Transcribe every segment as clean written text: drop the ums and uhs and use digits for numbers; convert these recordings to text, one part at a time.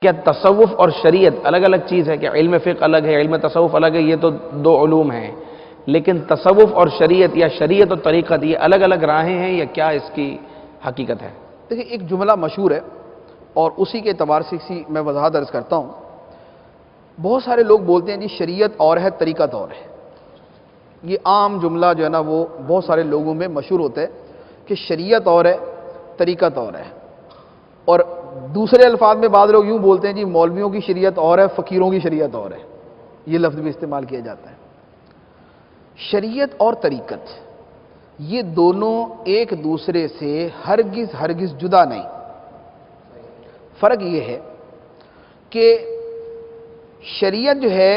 کیا تصوف اور شریعت الگ الگ چیز ہے؟ کہ علم فقہ الگ ہے، علم تصوف الگ ہے؟ یہ تو دو علوم ہیں، لیکن تصوف اور شریعت یا شریعت اور طریقت یہ الگ الگ راہیں ہیں یا کیا اس کی حقیقت ہے؟ دیکھیں، ایک جملہ مشہور ہے اور اسی کے اعتبار سے میں وضاحت عرض کرتا ہوں۔ بہت سارے لوگ بولتے ہیں جی شریعت اور ہے، طریقت اور ہے۔ یہ عام جملہ جو ہے نا وہ بہت سارے لوگوں میں مشہور ہوتا ہے کہ شریعت اور ہے، طریقت اور ہے۔ اور دوسرے الفاظ میں بعض لوگ یوں بولتے ہیں جی مولویوں کی شریعت اور ہے، فقیروں کی شریعت اور ہے۔ یہ لفظ بھی استعمال کیا جاتا ہے۔ شریعت اور طریقت یہ دونوں ایک دوسرے سے ہرگز جدا نہیں۔ فرق یہ ہے کہ شریعت جو ہے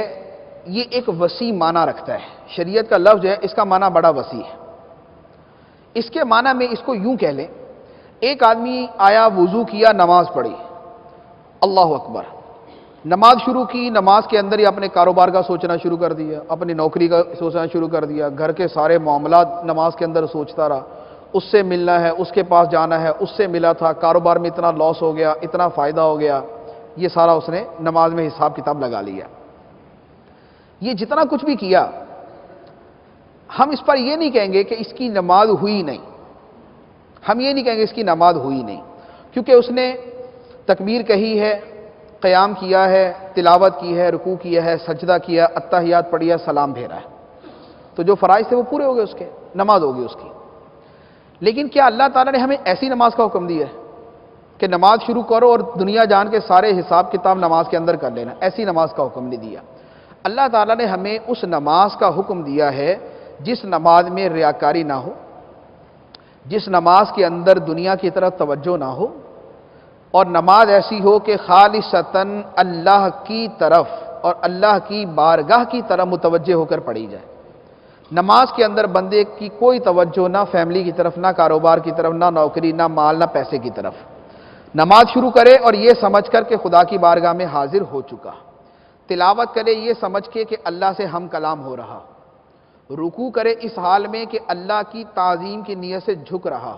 یہ ایک وسیع معنی رکھتا ہے۔ شریعت کا لفظ جو ہے اس کا معنی بڑا وسیع ہے۔ اس کے معنی میں اس کو یوں کہہ لیں، ایک آدمی آیا، وضو کیا، نماز پڑھی، اللہ اکبر، نماز شروع کی، نماز کے اندر ہی اپنے کاروبار کا سوچنا شروع کر دیا، اپنی نوکری کا سوچنا شروع کر دیا، گھر کے سارے معاملات نماز کے اندر سوچتا رہا، اس سے ملنا ہے، اس کے پاس جانا ہے، اس سے ملا تھا، کاروبار میں اتنا لاس ہو گیا، اتنا فائدہ ہو گیا، یہ سارا اس نے نماز میں حساب کتاب لگا لیا۔ یہ جتنا کچھ بھی کیا، ہم اس پر یہ نہیں کہیں گے کہ اس کی نماز ہوئی نہیں، ہم یہ نہیں کہیں گے اس کی نماز ہوئی نہیں، کیونکہ اس نے تکبیر کہی ہے، قیام کیا ہے، تلاوت کی ہے، رکوع کیا ہے، سجدہ کیا، اتحیات پڑھی ہے، سلام بھیجا ہے، تو جو فرائض تھے وہ پورے ہو گئے، اس کے نماز ہوگی اس کی۔ لیکن کیا اللہ تعالیٰ نے ہمیں ایسی نماز کا حکم دیا ہے کہ نماز شروع کرو اور دنیا جان کے سارے حساب کتاب نماز کے اندر کر لینا؟ ایسی نماز کا حکم نہیں دیا۔ اللہ تعالیٰ نے ہمیں اس نماز کا حکم دیا ہے جس نماز میں ریاکاری نہ ہو، جس نماز کے اندر دنیا کی طرف توجہ نہ ہو، اور نماز ایسی ہو کہ خالصتاً اللہ کی طرف اور اللہ کی بارگاہ کی طرف متوجہ ہو کر پڑھی جائے۔ نماز کے اندر بندے کی کوئی توجہ نہ فیملی کی طرف، نہ کاروبار کی طرف، نہ نوکری، نہ مال، نہ پیسے کی طرف۔ نماز شروع کرے اور یہ سمجھ کر کہ خدا کی بارگاہ میں حاضر ہو چکا، تلاوت کرے یہ سمجھ کے کہ اللہ سے ہم کلام ہو رہا، رکوع کرے اس حال میں کہ اللہ کی تعظیم کی نیت سے جھک رہا،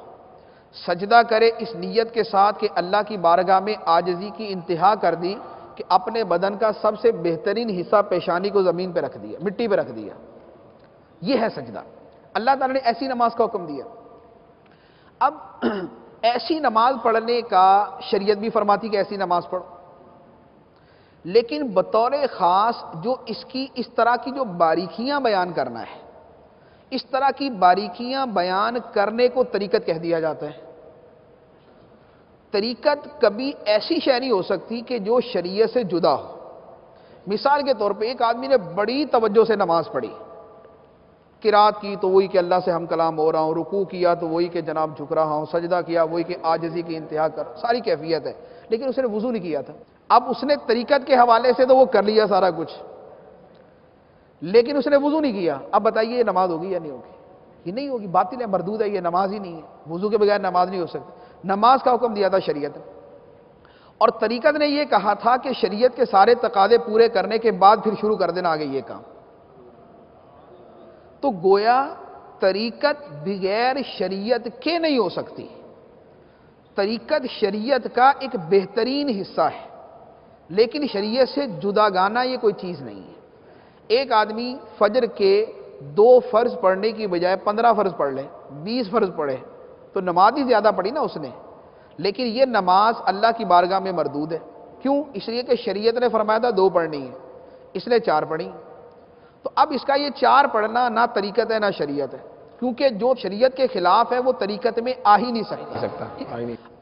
سجدہ کرے اس نیت کے ساتھ کہ اللہ کی بارگاہ میں عاجزی کی انتہا کر دی، کہ اپنے بدن کا سب سے بہترین حصہ پیشانی کو زمین پہ رکھ دیا، مٹی پہ رکھ دیا۔ یہ ہے سجدہ۔ اللہ تعالیٰ نے ایسی نماز کا حکم دیا۔ اب ایسی نماز پڑھنے کا شریعت بھی فرماتی کہ ایسی نماز پڑھو، لیکن بطور خاص جو اس طرح کی جو باریکیاں بیان کرنا ہے، اس طرح کی باریکیاں بیان کرنے کو طریقت کہہ دیا جاتا ہے۔ طریقت کبھی ایسی شے نہیں ہو سکتی کہ جو شریعت سے جدا ہو۔ مثال کے طور پہ ایک آدمی نے بڑی توجہ سے نماز پڑھی، قرات کی تو وہی کہ اللہ سے ہم کلام ہو رہا ہوں، رکوع کیا تو وہی کہ جناب جھک رہا ہوں، سجدہ کیا وہی کہ عاجزی کی انتہا کر، ساری کیفیت ہے، لیکن اس نے وضو نہیں کیا تھا۔ اب اس نے طریقت کے حوالے سے تو وہ کر لیا سارا کچھ، لیکن اس نے وضو نہیں کیا۔ اب بتائیے یہ نماز ہوگی یا نہیں ہوگی؟ یہ نہیں ہوگی، باطل ہے، مردود ہے، یہ نماز ہی نہیں ہے۔ وضو کے بغیر نماز نہیں ہو سکتی۔ نماز کا حکم دیا تھا شریعت، اور طریقت نے یہ کہا تھا کہ شریعت کے سارے تقاضے پورے کرنے کے بعد پھر شروع کر دینا آگے یہ کام۔ تو گویا طریقت بغیر شریعت کے نہیں ہو سکتی۔ طریقت شریعت کا ایک بہترین حصہ ہے، لیکن شریعت سے جداگانہ یہ کوئی چیز نہیں ہے۔ ایک آدمی فجر کے 2 فرض پڑھنے کی بجائے 15 فرض پڑھ لے، 20 فرض پڑھے، تو نماز ہی زیادہ پڑھی نا اس نے، لیکن یہ نماز اللہ کی بارگاہ میں مردود ہے۔ کیوں؟ اس لیے کہ شریعت نے فرمایا تھا 2 پڑھنی ہے، اس نے 4 پڑھی۔ تو اب اس کا یہ 4 پڑھنا نہ طریقت ہے نہ شریعت ہے، کیونکہ جو شریعت کے خلاف ہے وہ طریقت میں آ ہی نہیں سکتا۔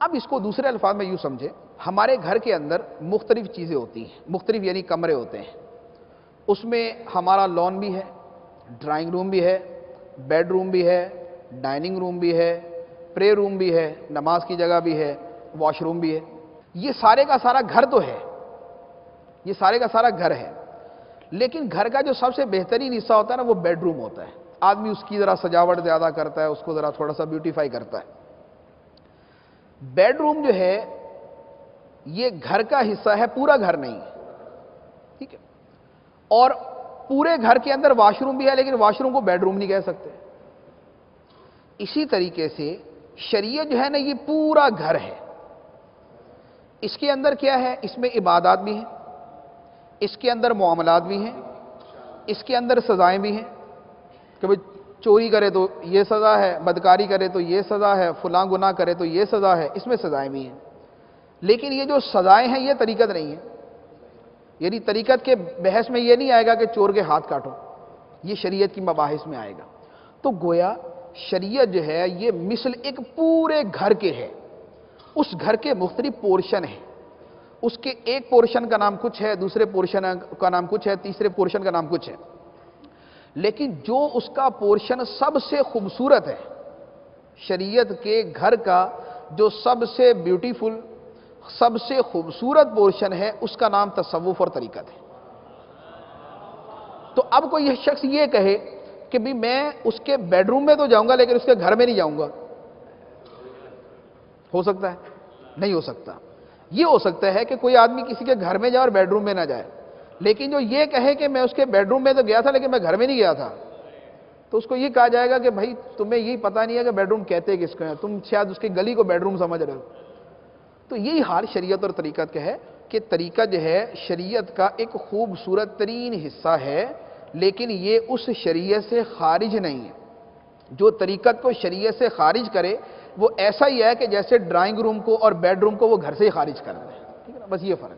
اب اس کو دوسرے الفاظ میں یوں سمجھے، ہمارے گھر کے اندر مختلف چیزیں ہوتی ہیں، مختلف یعنی کمرے ہوتے ہیں۔ اس میں ہمارا لان بھی ہے، ڈرائنگ روم بھی ہے، بیڈ روم بھی ہے، ڈائننگ روم بھی ہے، پرے روم بھی ہے، نماز کی جگہ بھی ہے، واش روم بھی ہے۔ یہ سارے کا سارا گھر تو ہے، یہ سارے کا سارا گھر ہے، لیکن گھر کا جو سب سے بہترین حصہ ہوتا ہے نا وہ بیڈ روم ہوتا ہے۔ آدمی اس کی ذرا سجاوٹ زیادہ کرتا ہے، اس کو ذرا تھوڑا سا بیوٹیفائی کرتا ہے۔ بیڈ روم جو ہے یہ گھر کا حصہ ہے، پورا گھر نہیں ہے، ٹھیک ہے؟ اور پورے گھر کے اندر واش روم بھی ہے، لیکن واش روم کو بیڈ روم نہیں کہہ سکتے۔ اسی طریقے سے شریعت جو ہے نا یہ پورا گھر ہے، اس کے اندر کیا ہے؟ اس میں عبادات بھی ہیں، اس کے اندر معاملات بھی ہیں، اس کے اندر سزائیں بھی ہیں کہ بھئی چوری کرے تو یہ سزا ہے، بدکاری کرے تو یہ سزا ہے، فلاں گناہ کرے تو یہ سزا ہے، اس میں سزائیں بھی ہیں۔ لیکن یہ جو سزائیں ہیں یہ طریقت نہیں ہے، یعنی طریقت کے بحث میں یہ نہیں آئے گا کہ چور کے ہاتھ کاٹو، یہ شریعت کی مباحث میں آئے گا۔ تو گویا شریعت جو ہے یہ مثل ایک پورے گھر کے ہے، اس گھر کے مختلف پورشن ہیں، اس کے ایک پورشن کا نام کچھ ہے، دوسرے پورشن کا نام کچھ ہے، تیسرے پورشن کا نام کچھ ہے، لیکن جو اس کا پورشن سب سے خوبصورت ہے، شریعت کے گھر کا جو سب سے بیوٹیفل، سب سے خوبصورت پورشن ہے، اس کا نام تصوف اور طریقت ہے۔ تو اب کوئی شخص یہ کہے کہ بھی میں اس کے بیڈ روم میں تو جاؤں گا لیکن اس کے گھر میں نہیں جاؤں گا، ہو سکتا ہے؟ نہیں ہو سکتا۔ یہ ہو سکتا ہے کہ کوئی آدمی کسی کے گھر میں جائے اور بیڈ روم میں نہ جائے، لیکن جو یہ کہے کہ میں اس کے بیڈ روم میں تو گیا تھا لیکن میں گھر میں نہیں گیا تھا، تو اس کو یہ کہا جائے گا کہ بھائی تمہیں یہی پتہ نہیں ہے کہ بیڈ روم کہتے کس کو ہیں، تم شاید اس کی گلی کو بیڈ روم سمجھ رہے ہو۔ تو یہی حال شریعت اور طریقت کا ہے کہ طریقت جو ہے شریعت کا ایک خوبصورت ترین حصہ ہے، لیکن یہ اس شریعت سے خارج نہیں ہے۔ جو طریقت کو شریعت سے خارج کرے وہ ایسا ہی ہے کہ جیسے ڈرائنگ روم کو اور بیڈ روم کو وہ گھر سے ہی خارج کر دے، ٹھیک ہے نا؟ بس یہ فرق ہے۔